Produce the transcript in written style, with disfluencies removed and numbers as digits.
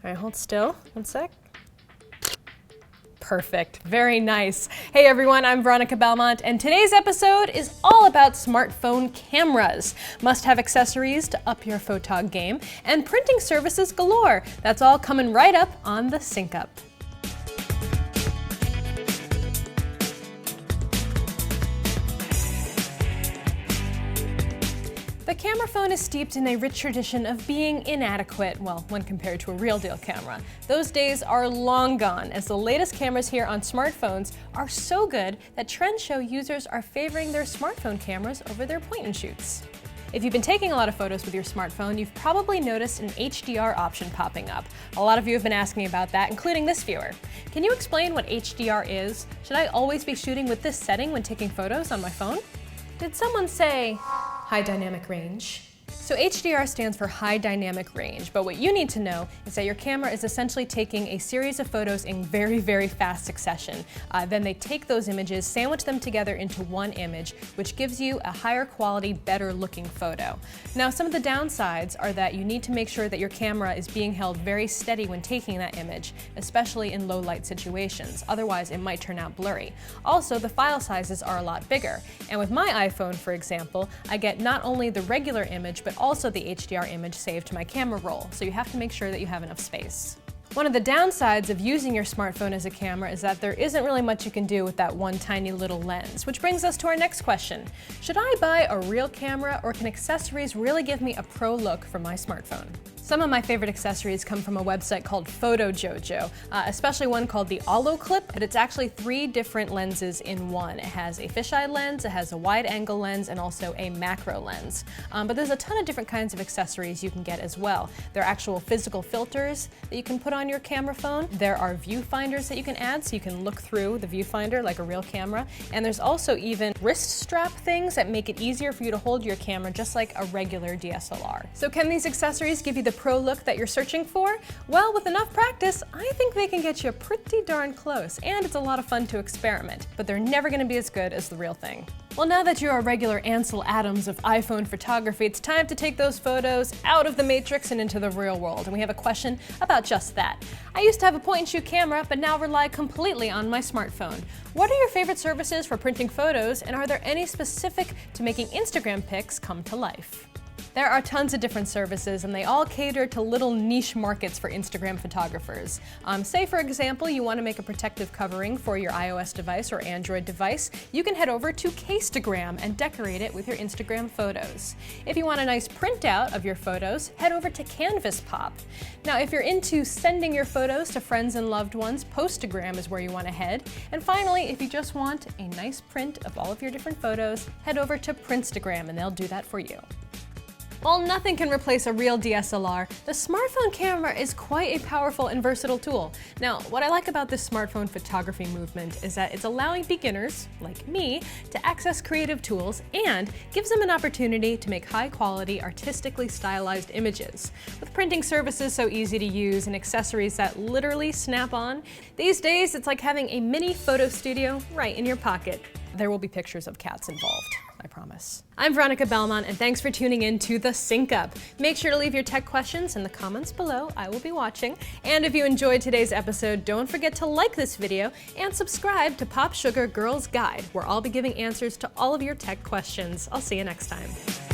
All right, hold still, 1 sec. Perfect, very nice. Hey everyone, I'm Veronica Belmont, and today's episode is all about smartphone cameras, must-have accessories to up your photog game, and printing services galore. That's all coming right up on the Sync Up. The camera phone is steeped in a rich tradition of being inadequate, well, when compared to a real deal camera. Those days are long gone, as the latest cameras here on smartphones are so good that trends show users are favoring their smartphone cameras over their point-and-shoots. If you've been taking a lot of photos with your smartphone, you've probably noticed an HDR option popping up. A lot of you have been asking about that, including this viewer. Can you explain what HDR is? Should I always be shooting with this setting when taking photos on my phone? Did someone say high dynamic range? So HDR stands for high dynamic range, but what you need to know is that your camera is essentially taking a series of photos in very, very fast succession. Then they take those images, sandwich them together into one image, which gives you a higher quality, better looking photo. Now, some of the downsides are that you need to make sure that your camera is being held very steady when taking that image, especially in low light situations. Otherwise, it might turn out blurry. Also, the file sizes are a lot bigger. And with my iPhone, for example, I get not only the regular image, but also the HDR image saved to my camera roll, so you have to make sure that you have enough space. One of the downsides of using your smartphone as a camera is that there isn't really much you can do with that one tiny little lens, which brings us to our next question. Should I buy a real camera, or can accessories really give me a pro look for my smartphone? Some of my favorite accessories come from a website called Photo Jojo, especially one called the Allo Clip, but it's actually 3 different lenses in one. It has a fisheye lens, it has a wide angle lens, and also a macro lens. But there's a ton of different kinds of accessories you can get as well. There are actual physical filters that you can put on your camera phone. There are viewfinders that you can add so you can look through the viewfinder like a real camera. And there's also even wrist strap things that make it easier for you to hold your camera just like a regular DSLR. So can these accessories give you the pro look that you're searching for? Well, with enough practice, I think they can get you pretty darn close, and it's a lot of fun to experiment, but they're never going to be as good as the real thing. Well, now that you're a regular Ansel Adams of iPhone photography, it's time to take those photos out of the matrix and into the real world, and we have a question about just that. I used to have a point-and-shoot camera, but now rely completely on my smartphone. What are your favorite services for printing photos, and are there any specific to making Instagram pics come to life? There are tons of different services, and they all cater to little niche markets for Instagram photographers. Say, for example, you want to make a protective covering for your iOS device or Android device, you can head over to Castagram and decorate it with your Instagram photos. If you want a nice printout of your photos, head over to Canvas Pop. Now, if you're into sending your photos to friends and loved ones, Postagram is where you want to head. And finally, if you just want a nice print of all of your different photos, head over to Printstagram and they'll do that for you. While nothing can replace a real DSLR, the smartphone camera is quite a powerful and versatile tool. Now, what I like about this smartphone photography movement is that it's allowing beginners, like me, to access creative tools and gives them an opportunity to make high-quality, artistically stylized images. With printing services so easy to use and accessories that literally snap on, these days it's like having a mini photo studio right in your pocket. There will be pictures of cats involved, I promise. I'm Veronica Belmont, and thanks for tuning in to The Sync Up. Make sure to leave your tech questions in the comments below. I will be watching. And if you enjoyed today's episode, don't forget to like this video and subscribe to POPSUGAR Girls Guide, where I'll be giving answers to all of your tech questions. I'll see you next time.